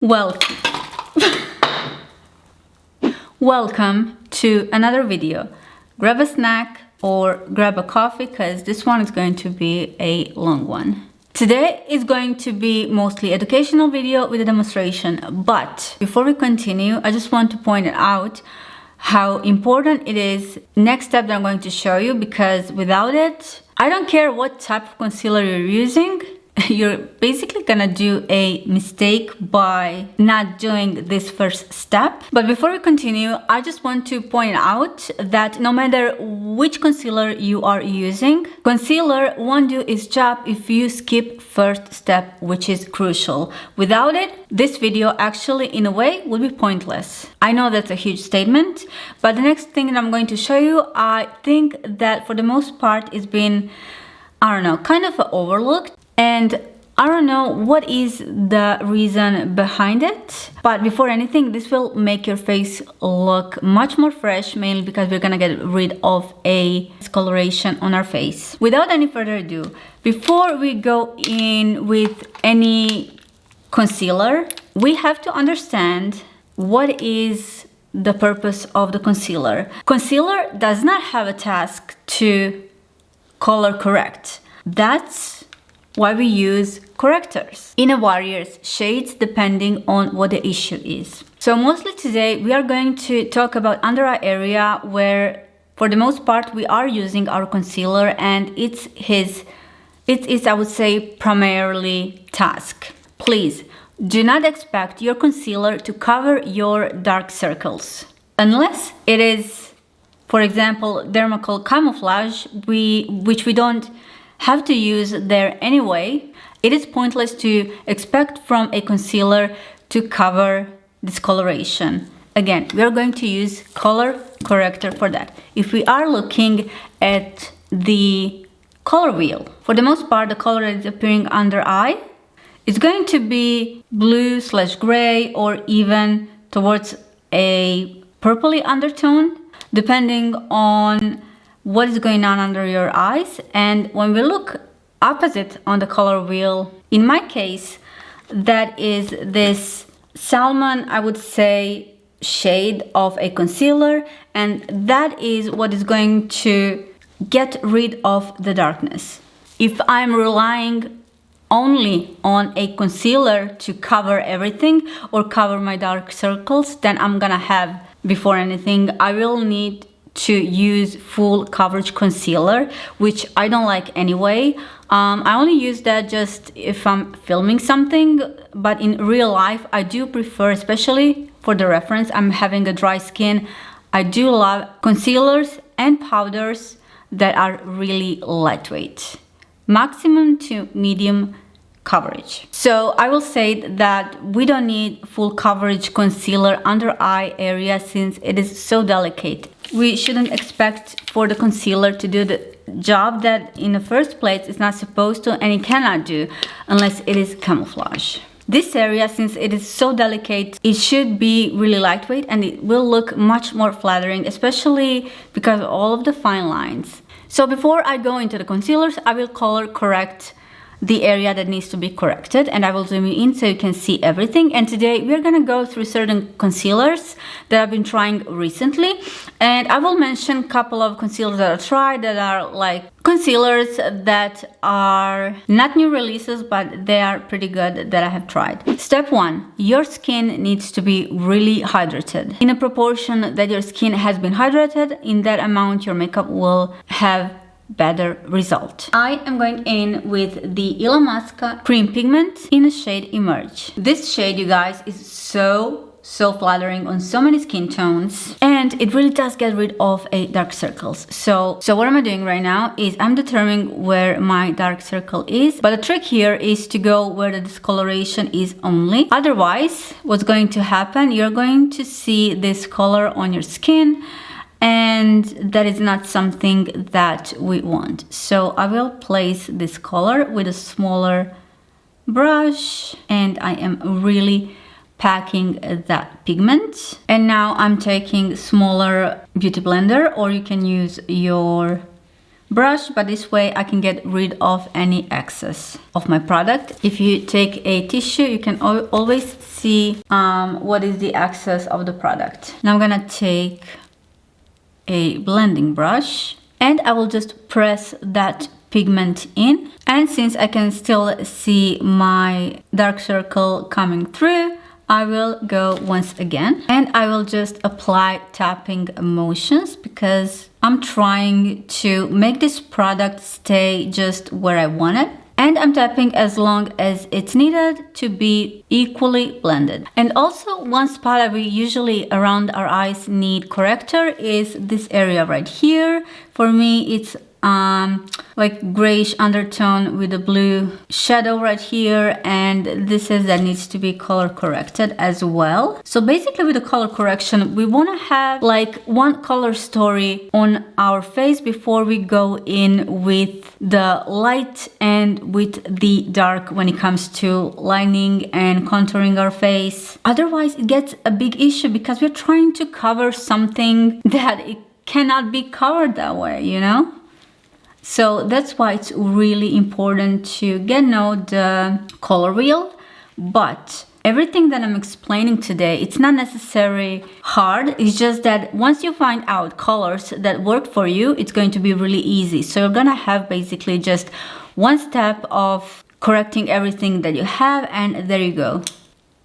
Welcome. Welcome to another video. Grab a snack or grab a coffee because this one is going to be a long one. Today is going to be mostly educational video with a demonstration, but before we continue, I just want to point out how important it is next step that I'm going to show you, because without it, I don't care what type of concealer you're using, you're basically gonna do a mistake by not doing this first step. But before we continue, I just want to point out that no matter which concealer you are using, concealer won't do its job if you skip first step, which is crucial. Without it, this video actually in a way would be pointless. I know that's a huge statement, but the next thing that I'm going to show you, I think that for the most part it's been, I don't know, kind of overlooked. And I don't know what is the reason behind it, but before anything, this will make your face look much more fresh, mainly because we're gonna get rid of a discoloration on our face. Without any further ado, before we go in with any concealer, we have to understand what is the purpose of the concealer. Concealer does not have a task to color correct. That's why we use correctors in a various shades depending on what the issue is. So mostly today we are going to talk about under eye area, where for the most part we are using our concealer, and it is, I would say, primarily task. Please do not expect your concealer to cover your dark circles unless it is, for example, dermal camouflage, which we don't have to use there anyway. It is pointless to expect from a concealer to cover discoloration. Again, we are going to use color corrector for that. If we are looking at the color wheel, for the most part, the color that is appearing under eye is going to be blue/gray or even towards a purpley undertone, depending on what is going on under your eyes. And when we look opposite on the color wheel, in my case, that is this salmon, I would say, shade of a concealer, and that is what is going to get rid of the darkness. If I'm relying only on a concealer to cover everything or cover my dark circles, then I'm gonna have, before anything, I will need to use full coverage concealer, which I don't like anyway. I only use that just if I'm filming something, but in real life I do prefer, especially for the reference, I'm having a dry skin, I do love concealers and powders that are really lightweight, maximum to medium coverage. So I will say that we don't need full coverage concealer under eye area since it is so delicate. We shouldn't expect for the concealer to do the job that in the first place it's not supposed to, and it cannot do unless it is camouflage. This area, since it is so delicate, it should be really lightweight and it will look much more flattering, especially because of all of the fine lines. So before I go into the concealers, I will color correct the area that needs to be corrected, and I will zoom you in so you can see everything. And today we're gonna go through certain concealers that I've been trying recently, and I will mention a couple of concealers that I tried that are like concealers that are not new releases, but they are pretty good that I have tried. Step 1, your skin needs to be really hydrated. In a proportion that your skin has been hydrated, in that amount your makeup will have better result. I am going in with the Unmasking cream pigment in the shade Emerge. This shade, you guys, is so flattering on so many skin tones, and it really does get rid of a dark circles. So what am I doing right now is I'm determining where my dark circle is, but the trick here is to go where the discoloration is only. Otherwise, what's going to happen, you're going to see this color on your skin, and that is not something that we want. So I will place this color with a smaller brush, and I am really packing that pigment. And now I'm taking smaller beauty blender, or you can use your brush, but this way I can get rid of any excess of my product. If you take a tissue, you can always see what is the excess of the product. Now I'm gonna take a blending brush and I will just press that pigment in, and since I can still see my dark circle coming through, I will go once again and I will just apply tapping motions because I'm trying to make this product stay just where I want it. And I'm tapping as long as it's needed to be equally blended. And also one spot that we usually around our eyes need corrector is this area right here. For me, it's like grayish undertone with a blue shadow right here, and this is that needs to be color corrected as well. So basically with the color correction, we want to have like one color story on our face before we go in with the light and with the dark when it comes to lining and contouring our face. Otherwise it gets a big issue because we're trying to cover something that it cannot be covered that way, you know? So that's why it's really important to get know the color wheel. But everything that I'm explaining today, it's not necessarily hard. It's just that once you find out colors that work for you, it's going to be really easy. So you're gonna have basically just one step of correcting everything that you have, and there you go.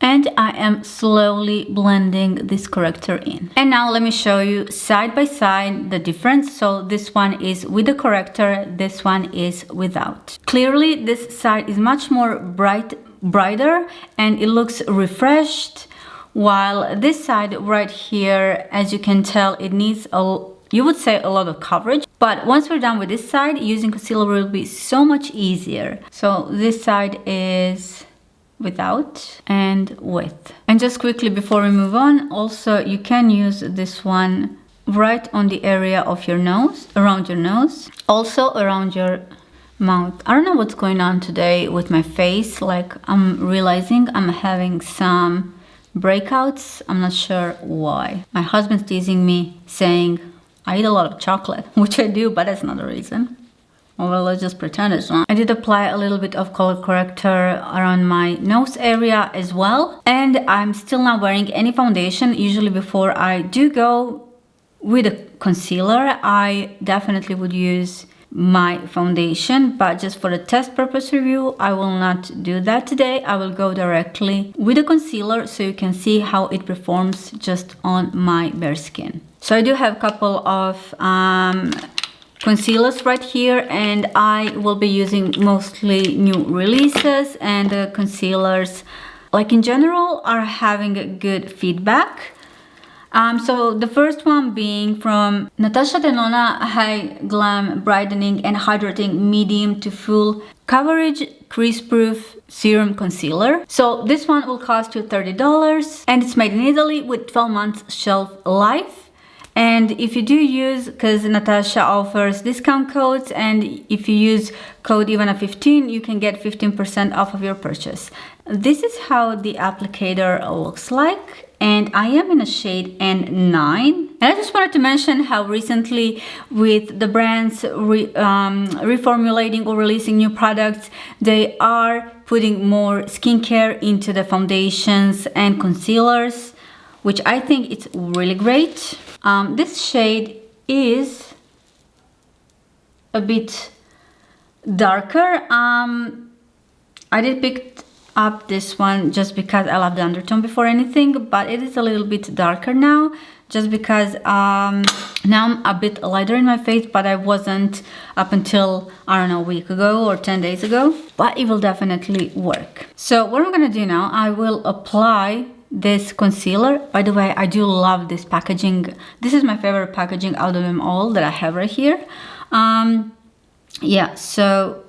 And I am slowly blending this corrector in. And now let me show you side by side the difference. So this one is with the corrector, this one is without. Clearly this side is much more brighter and it looks refreshed, while this side right here, as you can tell, it needs you would say a lot of coverage. But once we're done with this side, using concealer will be so much easier. So this side is without and with. And just quickly before we move on, also you can use this one right on the area of your nose, around your nose, also around your mouth. I don't know what's going on today with my face, like I'm realizing I'm having some breakouts. I'm not sure why. My husband's teasing me saying I eat a lot of chocolate, which I do, but that's not the reason. Well, let's just pretend it's not. I did apply a little bit of color corrector around my nose area as well. And I'm still not wearing any foundation. Usually before I do go with a concealer, I definitely would use my foundation. But just for the test purpose review, I will not do that today. I will go directly with a concealer so you can see how it performs just on my bare skin. So I do have a couple of concealers right here, and I will be using mostly new releases, and the concealers, like in general, are having good feedback. So the first one being from Natasha Denona High Glam Brightening and Hydrating Medium to Full Coverage Crease Proof Serum Concealer. So this one will cost you $30 and it's made in Italy with 12 months shelf life. And if you do use, because Natasha offers discount codes, and if you use code IVANA15, you can get 15% off of your purchase. This is how the applicator looks like, and I am in a shade N9. And I just wanted to mention how recently with the brands reformulating or releasing new products, they are putting more skincare into the foundations and concealers, which I think it's really great. This shade is a bit darker. I did pick up this one just because I love the undertone before anything, but it is a little bit darker now just because now I'm a bit lighter in my face, but I wasn't up until, I don't know, a week ago or 10 days ago, but it will definitely work. So what I'm gonna do now, I will apply this concealer. By the way, I do love this packaging. This is my favorite packaging out of them all that I have right here. Yeah, so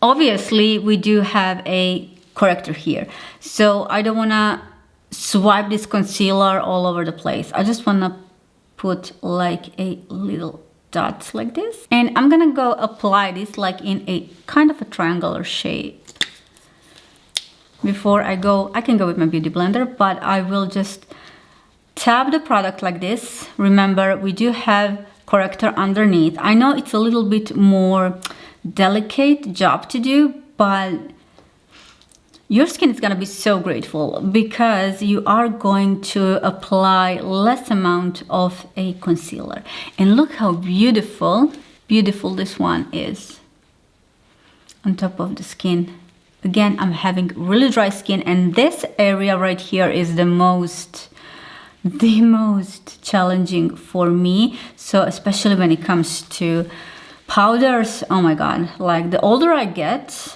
obviously we do have a corrector here, so I don't want to swipe this concealer all over the place. I just want to put like a little dots like this, and I'm gonna go apply this like in a kind of a triangular shape. Before I go, I can go with my beauty blender, but I will just tap the product like this. Remember, we do have corrector underneath. I know it's a little bit more delicate job to do, but your skin is gonna be so grateful because you are going to apply less amount of a concealer. And look how beautiful this one is on top of the skin. Again, I'm having really dry skin, and this area right here is the most challenging for me. So especially when it comes to powders, oh my god, like the older I get,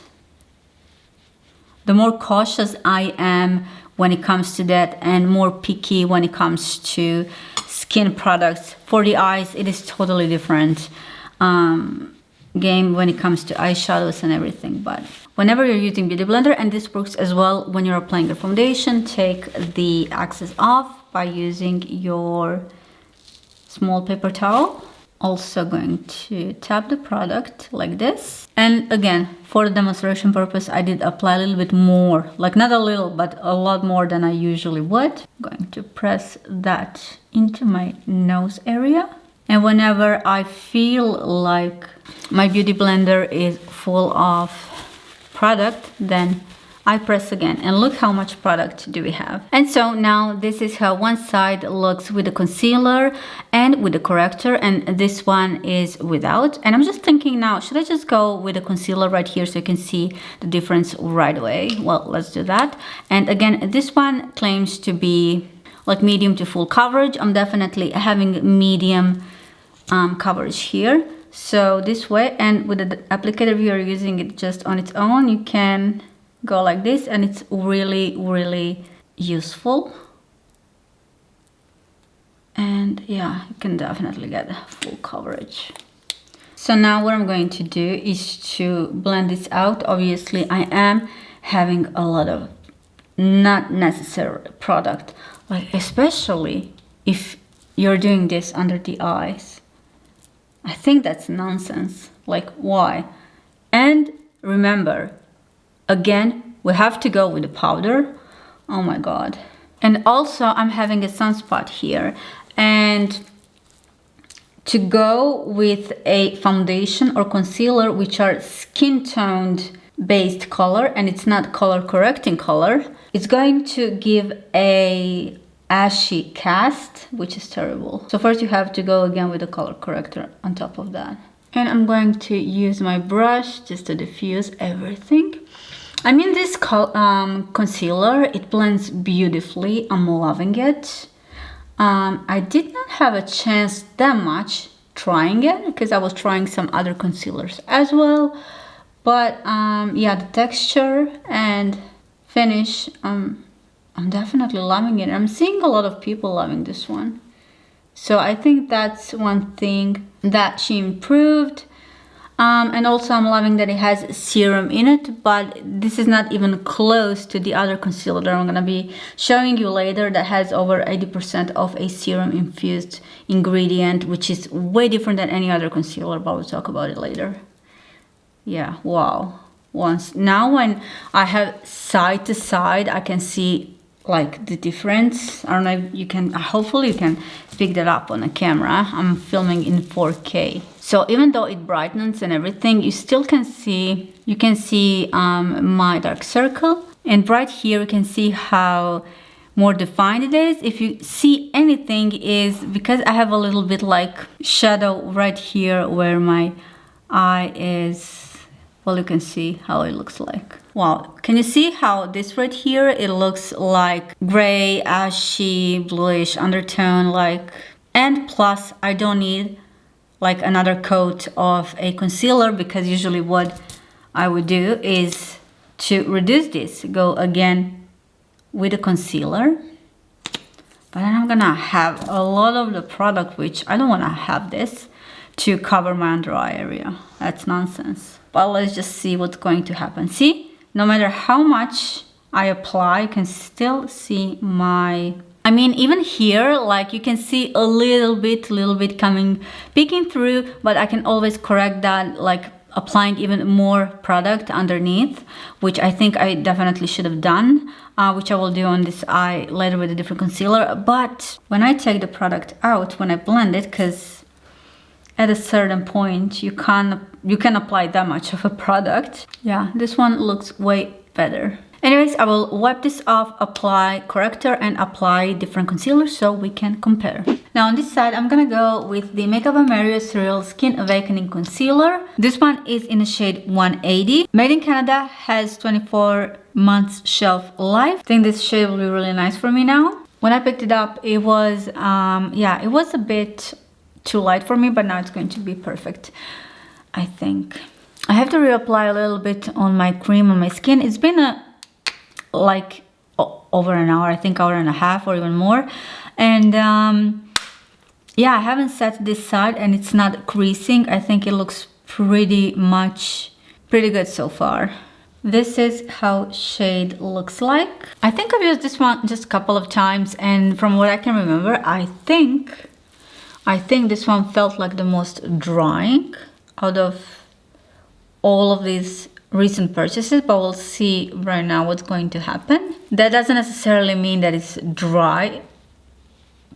the more cautious I am when it comes to that, and more picky when it comes to skin products. For the eyes, it is totally different game when it comes to eyeshadows and everything. But whenever you're using Beauty Blender, and this works as well when you're applying your foundation, take the excess off by using your small paper towel. Also going to tap the product like this. And again, for the demonstration purpose, I did apply a little bit more, like not a little, but a lot more than I usually would. I'm going to press that into my nose area. And whenever I feel like my Beauty Blender is full of product, then I press again, and look how much product do we have. And so now this is how one side looks with the concealer and with the corrector, and this one is without. And I'm just thinking now, should I just go with the concealer right here so you can see the difference right away? Well, let's do that. And again, this one claims to be like medium to full coverage. I'm definitely having medium coverage here. So this way, and with the applicator, if you're using it just on its own, you can go like this, and it's really useful. And yeah, you can definitely get full coverage. So now what I'm going to do is to blend this out. Obviously, I am having a lot of not necessary product, like especially if you're doing this under the eyes. I think that's nonsense. Like, why? And remember, again, we have to go with the powder. Oh my god. And also, I'm having a sunspot here. And to go with a foundation or concealer, which are skin toned based color, and it's not color correcting color, it's going to give a ashy cast, which is terrible. So first you have to go again with the color corrector on top of that. And I'm going to use my brush just to diffuse everything. I mean, this concealer, it blends beautifully. I'm loving it. I did not have a chance that much trying it because I was trying some other concealers as well. But yeah, the texture and finish, I'm definitely loving it. I'm seeing a lot of people loving this one. So I think that's one thing that she improved. And also I'm loving that it has serum in it, but this is not even close to the other concealer that I'm gonna be showing you later that has over 80% of a serum infused ingredient, which is way different than any other concealer, but we'll talk about it later. Yeah, wow. Now when I have side to side, I can see like the difference. I don't know if you can, hopefully you can pick that up on a camera. I'm filming in 4K. So even though it brightens and everything, you still can see, my dark circle. And right here you can see how more defined it is. If you see anything, is because I have a little bit like shadow right here where my eye is. Well, you can see how it looks like. Wow, can you see how this right here, it looks like gray, ashy, bluish undertone, like, and plus I don't need like another coat of a concealer, because usually what I would do is to reduce this, go again with a concealer. But then I'm gonna have a lot of the product, which I don't wanna have this to cover my under eye area. That's nonsense. But let's just see what's going to happen. See, no matter how much I apply, you can still see my, I mean, even here, like you can see a little bit coming, peeking through, but I can always correct that, like applying even more product underneath, which I think I definitely should have done, which I will do on this eye later with a different concealer. But when I take the product out, when I blend it, because at a certain point you can apply that much of a product. Yeah, this one looks way better. Anyways, I will wipe this off, apply corrector, and apply different concealers so we can compare. Now on this side, I'm gonna go with the Makeup by Mario Surreal Skin Awakening Concealer. This one is in the shade 180. Made in Canada, has 24 months shelf life. I think this shade will be really nice for me now. When I picked it up, it was, yeah, it was a bit too light for me, but now it's going to be perfect, I think. I have to reapply a little bit on my cream on my skin. It's been like over an hour, I think hour and a half or even more. And yeah, I haven't set this side and it's not creasing. I think it looks pretty good so far. This is how shade looks like. I think I've used this one just a couple of times, and from what I can remember, I think this one felt like the most drying out of all of these recent purchases, but we'll see right now what's going to happen. That doesn't necessarily mean that it's dry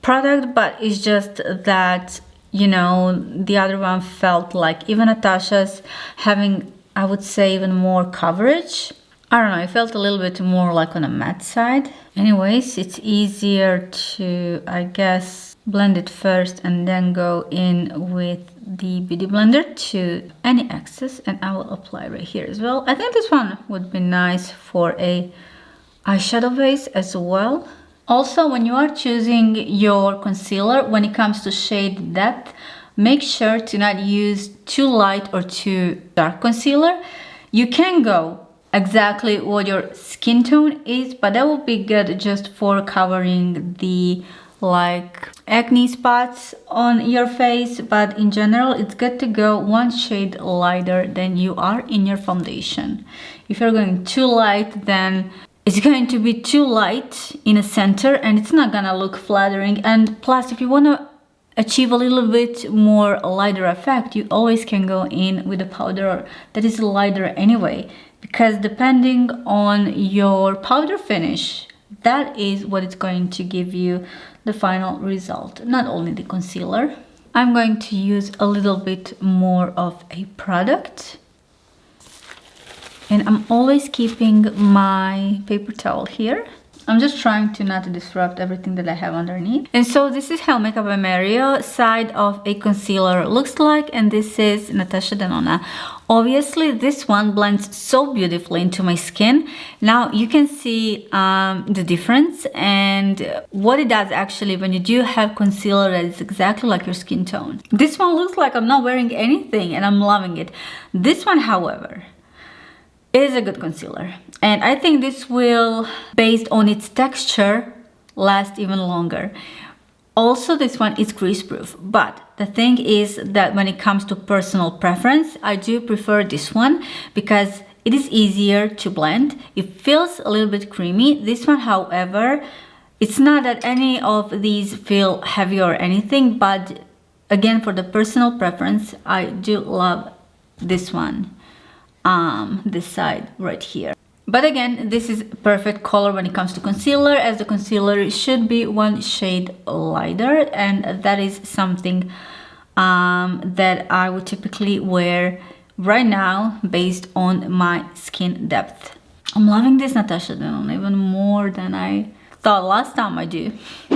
product, but it's just that, you know, the other one felt like, even Natasha's having, I would say, even more coverage. I don't know, it felt a little bit more like on a matte side. Anyways, it's easier to, I guess, blend it first and then go in with the Beauty Blender to any excess, and I will apply right here as well. I think this one would be nice for a eyeshadow base as well. Also, when you are choosing your concealer, when it comes to shade depth, make sure to not use too light or too dark concealer. You can go exactly what your skin tone is, but that will be good just for covering the like acne spots on your face. But in general, it's good to go one shade lighter than you are in your foundation. If you're going too light, then it's going to be too light in a center and it's not gonna look flattering. And plus, if you want to achieve a little bit more lighter effect, you always can go in with a powder that is lighter anyway, because depending on your powder finish, that is what it's going to give you the final result, not only the concealer. I'm going to use a little bit more of a product, and I'm always keeping my paper towel here. I'm just trying to not disrupt everything that I have underneath. And so this is how Makeup by Mario side of a concealer looks like, and this is Natasha Denona. Obviously, this one blends so beautifully into my skin. Now you can see the difference and what it does actually when you do have concealer that is exactly like your skin tone. This one looks like I'm not wearing anything and I'm loving it. This one, however, it is a good concealer, and I think this will, based on its texture, last even longer. Also, this one is grease proof, but the thing is that when it comes to personal preference, I do prefer this one because it is easier to blend. It feels a little bit creamy. This one, however, it's not that any of these feel heavy or anything, but again, for the personal preference, I do love this one. This side right here. But again, this is perfect color when it comes to concealer, as the concealer should be one shade lighter, and that is something that I would typically wear right now based on my skin depth. I'm loving this Natasha Denona even more than I thought last time I do.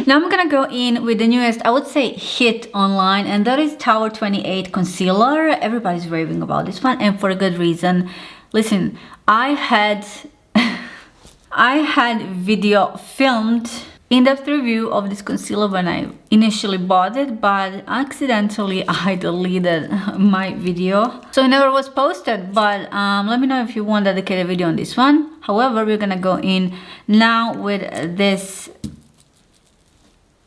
Now I'm gonna go in with the newest, I would say, hit online, and that is Tower 28 concealer. Everybody's raving about this one, and for a good reason. Listen, I had video filmed in-depth review of this concealer when I initially bought it, but accidentally I deleted my video, so it never was posted. But let me know if you want a dedicated video on this one. However, we're gonna go in now with this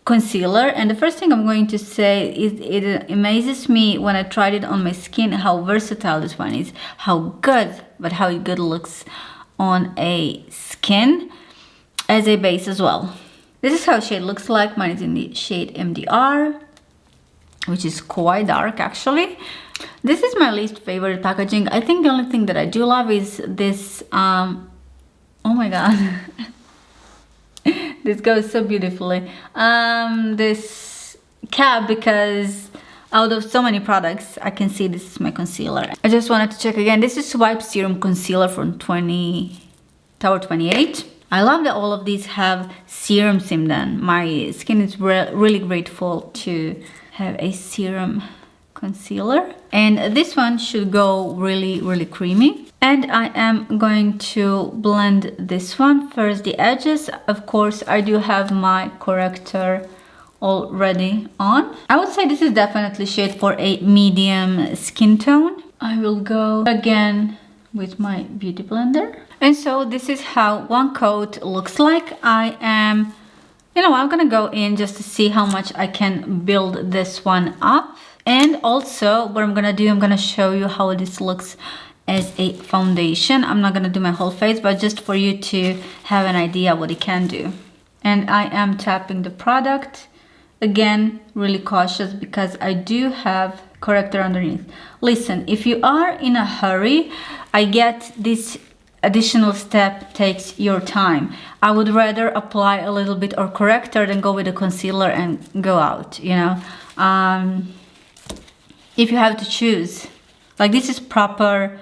concealer, and the first thing I'm going to say is it amazes me when I tried it on my skin how versatile this one is, how good it looks on a skin as a base as well. This is how shade looks like. Mine is in the shade MDR, which is quite dark actually. This is my least favorite packaging. I think the only thing that I do love is this, oh my god. This goes so beautifully. This cap, because Out of so many products, I can see this is my concealer. I just wanted to check again. This is Swipe Serum Concealer from Tower 28. I love that all of these have serums in them. My skin is really grateful to have a serum concealer. And this one should go really creamy. And I am going to blend this one. First the edges. Of course, I do have my corrector already on. I would say this is definitely shade for a medium skin tone. I will go again with my beauty blender. And so this is how one coat looks like. I'm gonna go in just to see how much I can build this one up. And also what I'm gonna do, I'm gonna show you how this looks as a foundation. I'm not gonna do my whole face, but just for you to have an idea what it can do. And I am tapping the product. Again, really cautious because I do have corrector underneath. Listen, if you are in a hurry, I get this additional step takes your time. I would rather apply a little bit or corrector than go with a concealer and go out, you know. If you have to choose, like this is proper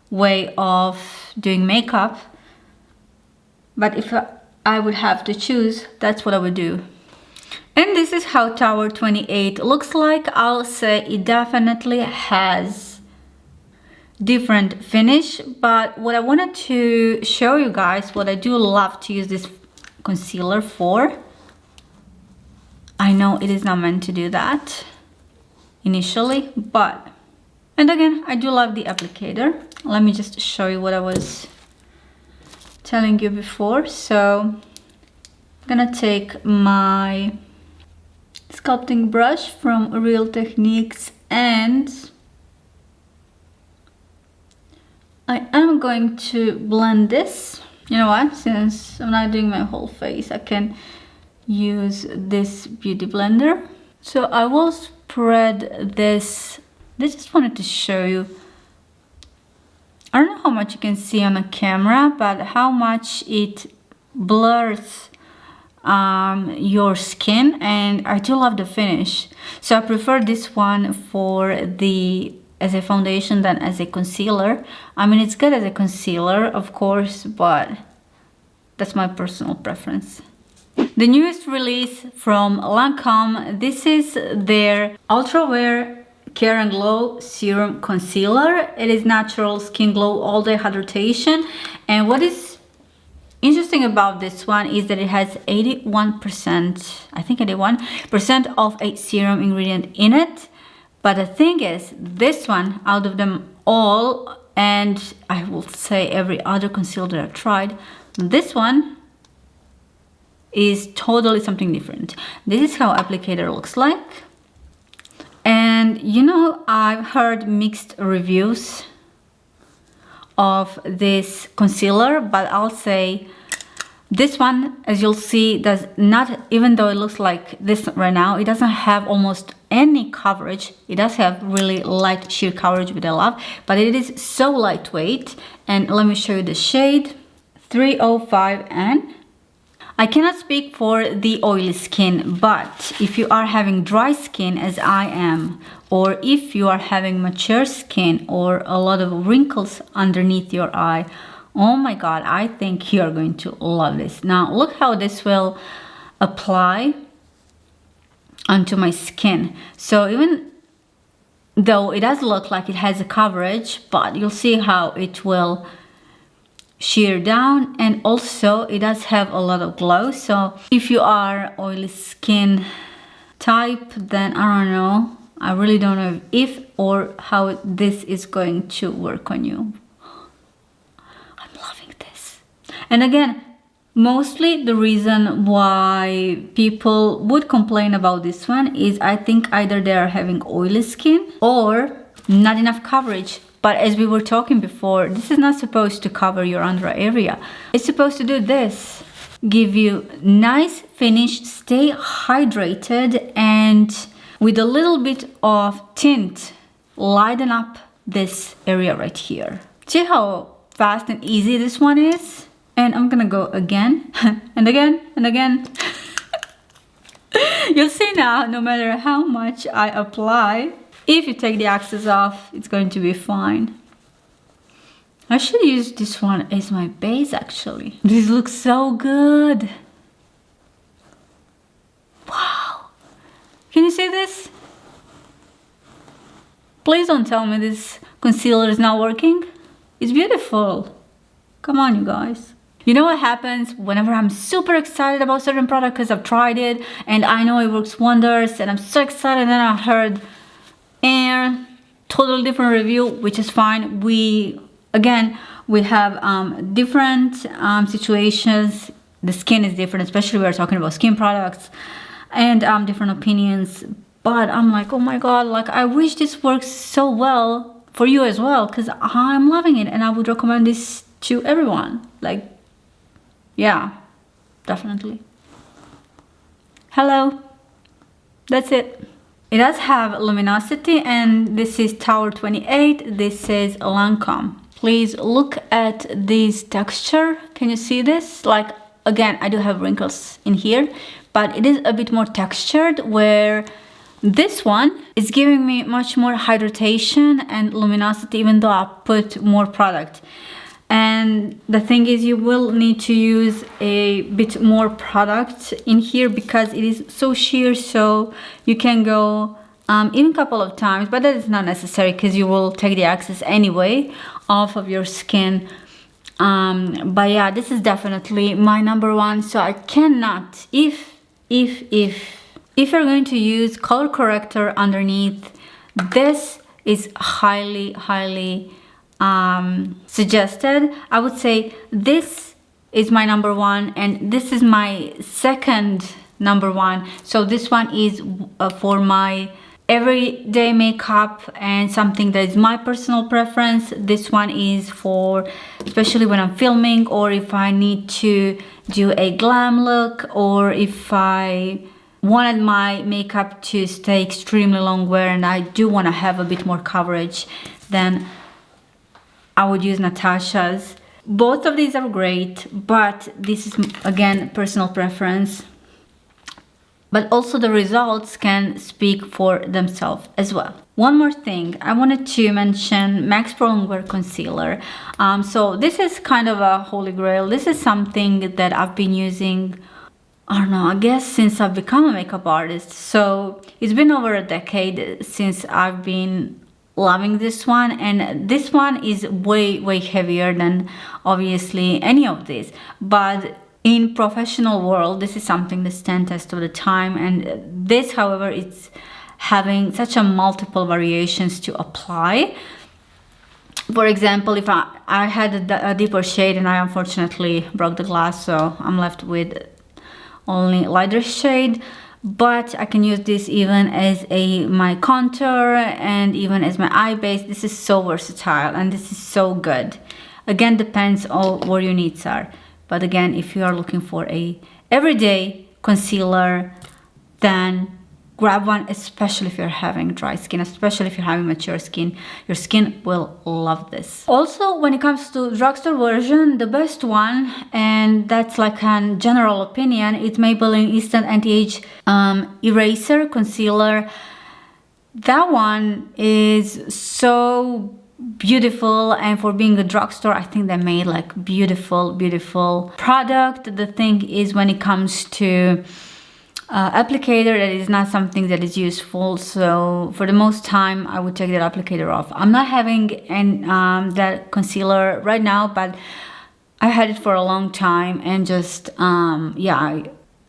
way of doing makeup, but if I would have to choose, that's what I would do. And this is how Tower 28 looks like. I'll say it definitely has different finish, but what I wanted to show you guys, what I do love to use this concealer for, I know it is not meant to do that initially, but, and again, I do love the applicator. Let me just show you what I was telling you before. So I'm gonna take my sculpting brush from Real Techniques and I am going to blend this. You know what, since I'm not doing my whole face, I can use this beauty blender. So I will spread this. I just wanted to show you, I don't know how much you can see on the camera, but how much it blurs your skin, and I do love the finish. So I prefer this one for as a foundation than as a concealer. I mean, it's good as a concealer, of course, but that's my personal preference. The newest release from LANCOME, this is their Ultra Wear Care and Glow Serum Concealer. It is natural skin glow all day hydration, and what is interesting about this one is that it has 81%, I think 81% of a serum ingredient in it. But the thing is, this one out of them all, and I will say every other concealer that I've tried, this one is totally something different. This is how applicator looks like. And you know, I've heard mixed reviews of this concealer, but I'll say this one, as you'll see, does not, even though it looks like this right now, it doesn't have almost any coverage. It does have really light sheer coverage, which I love, but it is so lightweight. And let me show you the shade 305N. I cannot speak for the oily skin, but if you are having dry skin as I am, or if you are having mature skin or a lot of wrinkles underneath your eye, oh my god, I think you are going to love this. Now look how this will apply onto my skin. So even though it does look like it has a coverage, but you'll see how it will sheer down, and also it does have a lot of glow. So if you are oily skin type, then I don't know, I really don't know if or how this is going to work on you. I'm loving this. And again, mostly the reason why people would complain about this one is I think either they are having oily skin or not enough coverage. But as we were talking before, this is not supposed to cover your under eye area. It's supposed to do this. Give you nice finish, stay hydrated, and with a little bit of tint, lighten up this area right here. See how fast and easy this one is? And I'm gonna go again and again and again. You'll see now, no matter how much I apply, if you take the excess off, it's going to be fine. I should use this one as my base actually. This looks so good. Wow. Can you see this? Please don't tell me this concealer is not working. It's beautiful. Come on, you guys. You know what happens whenever I'm super excited about certain product because I've tried it and I know it works wonders and I'm so excited, and then I heard totally different review, which is fine. We have different situations. The skin is different, especially we're talking about skin products, and different opinions. But I'm like, oh my god, like I wish this works so well for you as well, because I'm loving it and I would recommend this to everyone. Like, yeah, definitely. Hello, that's it. It does have luminosity, and this is Tower 28. This is LANCOME. Please look at this texture. Can you see this? Like, again, I do have wrinkles in here, but it is a bit more textured, where this one is giving me much more hydration and luminosity, even though I put more product. And the thing is, you will need to use a bit more product in here because it is so sheer, so you can go even a couple of times, but that is not necessary because you will take the excess anyway off of your skin. But yeah, this is definitely my number one. So I cannot, if you're going to use color corrector underneath, this is highly suggested. I would say this is my number one and this is my second number one. So this one is for my everyday makeup and something that is my personal preference. This one is for especially when I'm filming, or if I need to do a glam look, or if I wanted my makeup to stay extremely long wear and I do want to have a bit more coverage, then I would use Natasha's. Both of these are great, but this is again personal preference. But also the results can speak for themselves as well. One more thing, I wanted to mention Max Pro Longwear Concealer. So this is kind of a holy grail. This is something that I've been using, I don't know, I guess since I've become a makeup artist. So it's been over a decade since I've been loving this one, and this one is way heavier than obviously any of these, but in professional world this is something that stands test of the time. And this, however, it's having such a multiple variations to apply. For example, if I had a deeper shade and I unfortunately broke the glass, so I'm left with only lighter shade, but I can use this even as my contour and even as my eye base. This is so versatile and this is so good. Again, depends on what your needs are. But again, if you are looking for a everyday concealer, then grab one, especially if you're having dry skin, especially if you're having mature skin. Your skin will love this. Also, when it comes to drugstore version, the best one, and that's like a general opinion, it's Maybelline Instant Anti-Age Eraser Concealer. That one is so beautiful, and for being a drugstore, I think they made like beautiful product. The thing is, when it comes to applicator, that is not something that is useful, so for the most time I would take that applicator off. I'm not having that concealer right now, but I had it for a long time, and just yeah,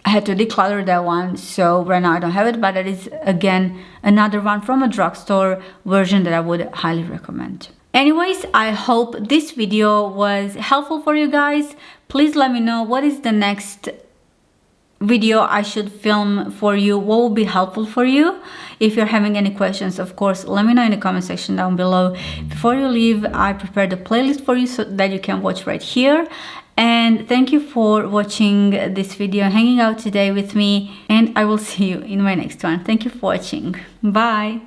I had to declutter that one, so right now I don't have it. But that is again another one from a drugstore version that I would highly recommend. Anyways, I hope this video was helpful for you guys. Please let me know what is the next video I should film for you, what will be helpful for you. If you're having any questions, of course, let me know in the comment section down below. Before you leave, I prepared a playlist for you so that you can watch right here. And thank you for watching this video, hanging out today with me, and I will see you in my next one. Thank you for watching. Bye.